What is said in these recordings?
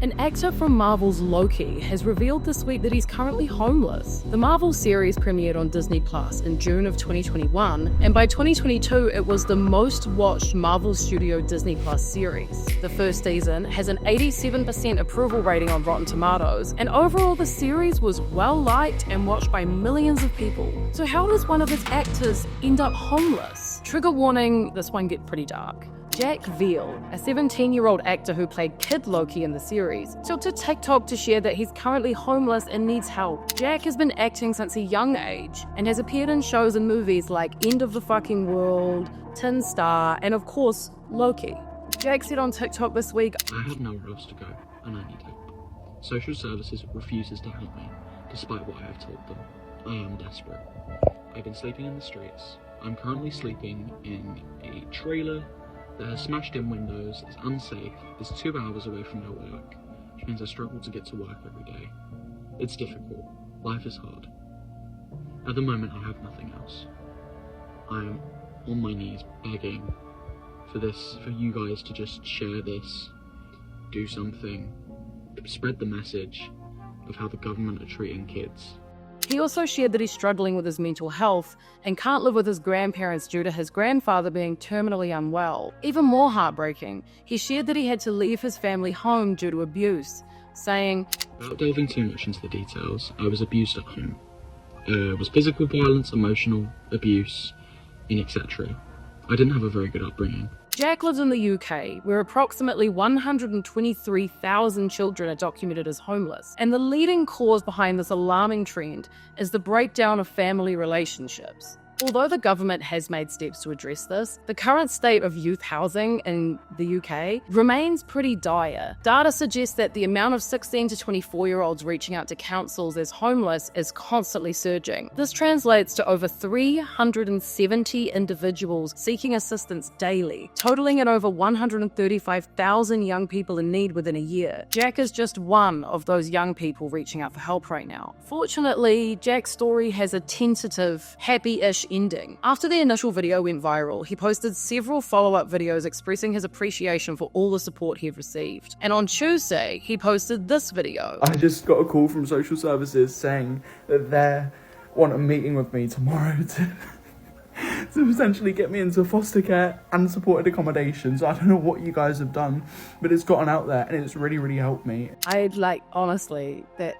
An actor from Marvel's Loki has revealed this week that he's currently homeless. The Marvel series premiered on Disney Plus in June of 2021, and by 2022 it was the most watched Marvel Studio Disney Plus series. The first season has an 87% approval rating on Rotten Tomatoes, and overall the series was well liked and watched by millions of people. So how does one of its actors end up homeless? Trigger warning, this one gets pretty dark. Jack Veal, a 17-year-old actor who played Kid Loki in the series, took to TikTok to share that he's currently homeless and needs help. Jack has been acting since a young age and has appeared in shows and movies like End of the Fucking World, Tin Star, and of course, Loki. Jack said on TikTok this week, "I have nowhere else to go, and I need help. Social services refuses to help me, despite what I have told them. I am desperate. I've been sleeping in the streets. I'm currently sleeping in a trailer that has smashed in windows, is unsafe, is 2 hours away from no work, which means I struggle to get to work every day. It's difficult. Life is hard. At the moment, I have nothing else. I am on my knees begging for you guys to just share this, do something, spread the message of how the government are treating kids." He also shared that he's struggling with his mental health and can't live with his grandparents due to his grandfather being terminally unwell. Even more heartbreaking, he shared that he had to leave his family home due to abuse, saying, "Without delving too much into the details, I was abused at home. It was physical violence, emotional abuse, and etc. I didn't have a very good upbringing." Jack lives in the UK, where approximately 123,000 children are documented as homeless, and the leading cause behind this alarming trend is the breakdown of family relationships. Although the government has made steps to address this, the current state of youth housing in the UK remains pretty dire. Data suggests that the amount of 16 to 24-year-olds reaching out to councils as homeless is constantly surging. This translates to over 370 individuals seeking assistance daily, totaling at over 135,000 young people in need within a year. Jack is just one of those young people reaching out for help right now. Fortunately, Jack's story has a tentative, happy-ish ending. After the initial video went viral, he posted several follow-up videos expressing his appreciation for all the support he received. And on Tuesday, he posted this video. "I just got a call from social services saying that they want a meeting with me tomorrow to essentially get me into foster care and supported accommodation. So I don't know what you guys have done, but it's gotten out there and it's really, really helped me." Honestly, that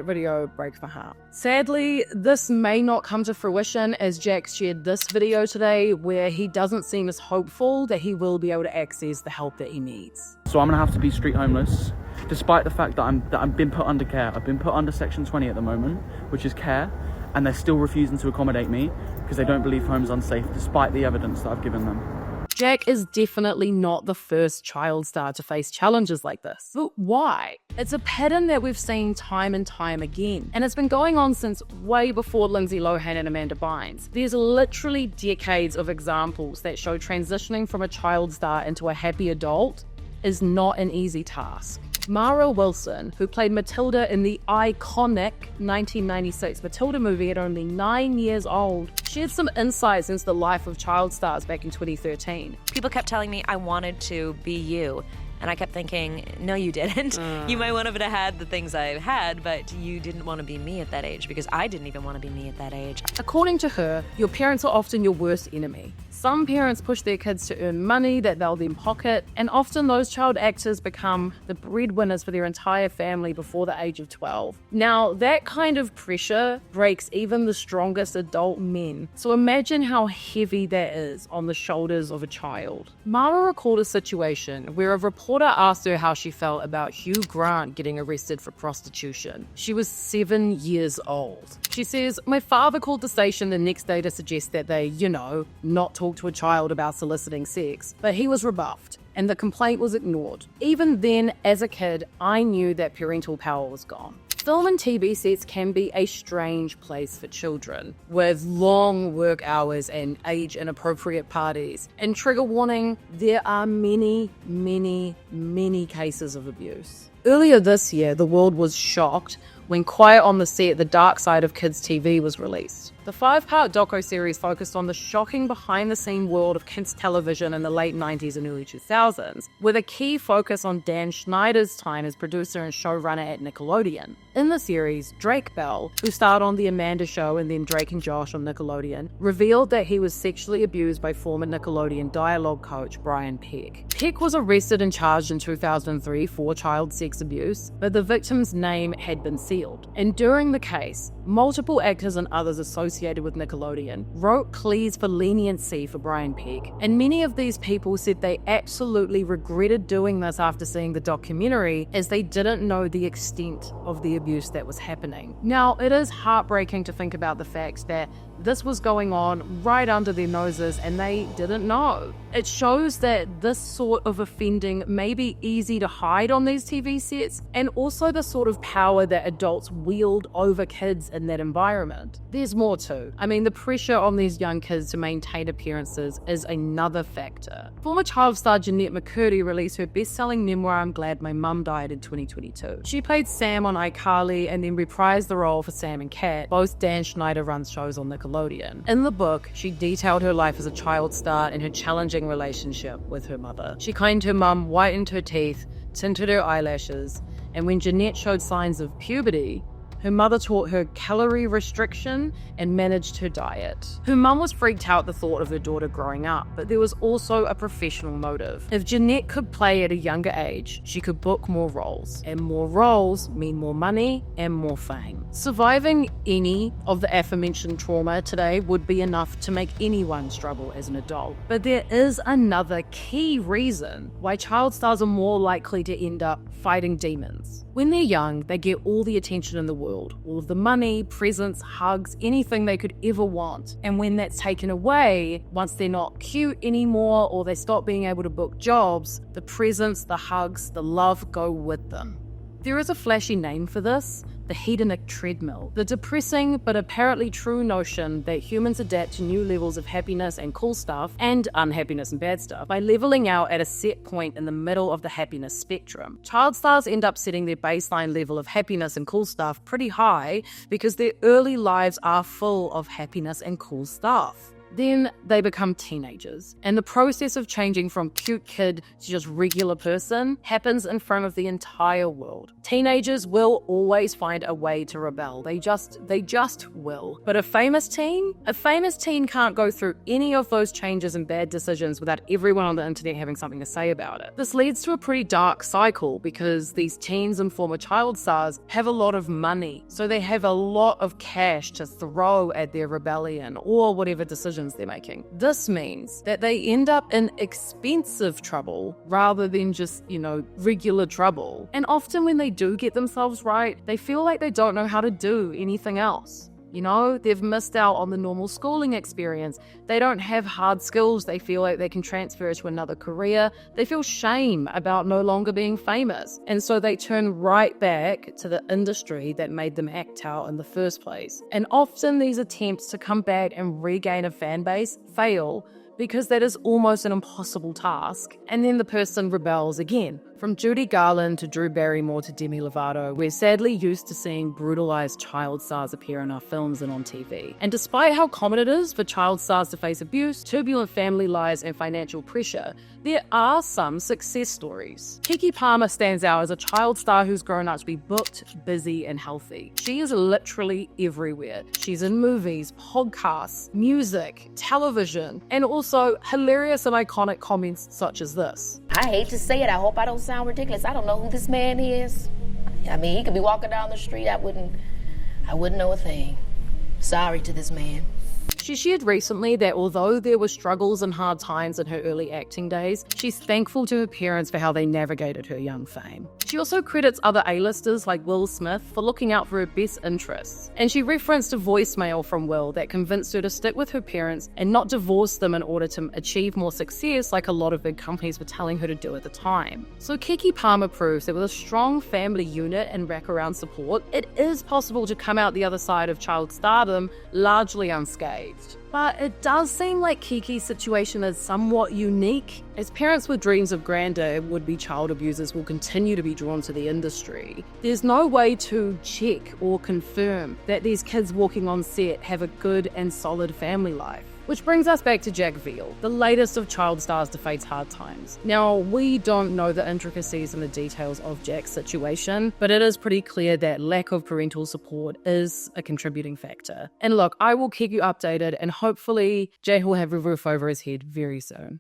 video breaks my heart. Sadly, this may not come to fruition as Jack shared this video today where he doesn't seem as hopeful that he will be able to access the help that he needs. So I'm gonna have to be street homeless, despite the fact that I've been put under care. I've been put under Section 20 at the moment, which is care, and they're still refusing to accommodate me because they don't believe home's unsafe, despite the evidence that I've given them. Jack is definitely not the first child star to face challenges like this. But why? It's a pattern that we've seen time and time again, and it's been going on since way before Lindsay Lohan and Amanda Bynes. There's literally decades of examples that show transitioning from a child star into a happy adult is not an easy task. Mara Wilson, who played Matilda in the iconic 1996 Matilda movie at only 9 years old, shared some insights into the life of child stars back in 2013. People kept telling me I wanted to be you. And I kept thinking, no, you didn't. You might want to have had the things I had, but you didn't want to be me at that age because I didn't even want to be me at that age. According to her, your parents are often your worst enemy. Some parents push their kids to earn money that they'll then pocket, and often those child actors become the breadwinners for their entire family before the age of 12. Now, that kind of pressure breaks even the strongest adult men. So imagine how heavy that is on the shoulders of a child. Mara recalled a situation where a reporter asked her how she felt about Hugh Grant getting arrested for prostitution. She was 7 years old. She says, "My father called the station the next day to suggest that they, not talk to a child about soliciting sex, but he was rebuffed, and the complaint was ignored. Even then, as a kid, I knew that parental power was gone." Film and TV sets can be a strange place for children, with long work hours and age-inappropriate parties. And trigger warning, there are many, many, many cases of abuse. Earlier this year, the world was shocked when Quiet on the Set, The Dark Side of Kids TV was released. The 5-part docu-series focused on the shocking behind-the-scene world of kids television in the late 90s and early 2000s, with a key focus on Dan Schneider's time as producer and showrunner at Nickelodeon. In the series, Drake Bell, who starred on The Amanda Show and then Drake and Josh on Nickelodeon, revealed that he was sexually abused by former Nickelodeon dialogue coach Brian Peck. Peck was arrested and charged in 2003 for child sex abuse, but the victim's name had been sealed. And during the case, multiple actors and others associated with Nickelodeon wrote pleas for leniency for Brian Peck, and many of these people said they absolutely regretted doing this after seeing the documentary, as they didn't know the extent of the abuse that was happening. Now, it is heartbreaking to think about the fact that this was going on right under their noses and they didn't know. It shows that this sort of offending may be easy to hide on these TV sets, and also the sort of power that adults wield over kids in that environment. There's more too. I mean, the pressure on these young kids to maintain appearances is another factor. Former child star Jeanette McCurdy released her best-selling memoir I'm Glad My Mum Died in 2022. She played Sam on iCarly and then reprised the role for Sam and Cat, both Dan Schneider-run shows on Nickelodeon. In the book, she detailed her life as a child star and her challenging relationship with her mother. She claimed her mum whitened her teeth, tinted her eyelashes, and when Jeanette showed signs of puberty, her mother taught her calorie restriction and managed her diet. Her mum was freaked out at the thought of her daughter growing up, but there was also a professional motive. If Jeanette could play at a younger age, she could book more roles, and more roles mean more money and more fame. Surviving any of the aforementioned trauma today would be enough to make anyone struggle as an adult. But there is another key reason why child stars are more likely to end up fighting demons. When they're young, they get all the attention in the world, all of the money, presents, hugs, anything they could ever want. And when that's taken away, once they're not cute anymore or they stop being able to book jobs, the presents, the hugs, the love go with them. There is a flashy name for this: the hedonic treadmill. The depressing but apparently true notion that humans adapt to new levels of happiness and cool stuff, and unhappiness and bad stuff, by leveling out at a set point in the middle of the happiness spectrum. Child stars end up setting their baseline level of happiness and cool stuff pretty high because their early lives are full of happiness and cool stuff. Then they become teenagers, and the process of changing from cute kid to just regular person happens in front of the entire world. Teenagers will always find a way to rebel. They just will. But a famous teen can't go through any of those changes and bad decisions without everyone on the internet having something to say about it. This leads to a pretty dark cycle because these teens and former child stars have a lot of money, so they have a lot of cash to throw at their rebellion or whatever decisions they're making. This means that they end up in expensive trouble rather than just, regular trouble. And often when they do get themselves right, they feel like they don't know how to do anything else. They've missed out on the normal schooling experience. They don't have hard skills they feel like they can transfer to another career. They feel shame about no longer being famous. And so they turn right back to the industry that made them act out in the first place. And often these attempts to come back and regain a fan base fail because that is almost an impossible task. And then the person rebels again. From Judy Garland to Drew Barrymore to Demi Lovato, we're sadly used to seeing brutalized child stars appear in our films and on TV. And despite how common it is for child stars to face abuse, turbulent family lives, and financial pressure, there are some success stories. Keke Palmer stands out as a child star who's grown up to be booked, busy, and healthy. She is literally everywhere. She's in movies, podcasts, music, television, and also hilarious and iconic comments such as this. I hate to say it, I hope I don't sound ridiculous. I don't know who this man is. I mean, he could be walking down the street, I wouldn't know a thing. Sorry to this man. She shared recently that although there were struggles and hard times in her early acting days, she's thankful to her parents for how they navigated her young fame. She also credits other A-listers like Will Smith for looking out for her best interests. And she referenced a voicemail from Will that convinced her to stick with her parents and not divorce them in order to achieve more success like a lot of big companies were telling her to do at the time. So Keke Palmer proves that with a strong family unit and wraparound support, it is possible to come out the other side of child stardom largely unscathed. But it does seem like Kiki's situation is somewhat unique, as parents with dreams of grandeur would-be child abusers will continue to be drawn to the industry. There's no way to check or confirm that these kids walking on set have a good and solid family life. Which brings us back to Jack Veal, the latest of child stars to face hard times. Now, we don't know the intricacies and the details of Jack's situation, but it is pretty clear that lack of parental support is a contributing factor. And look, I will keep you updated, and hopefully Jack will have a roof over his head very soon.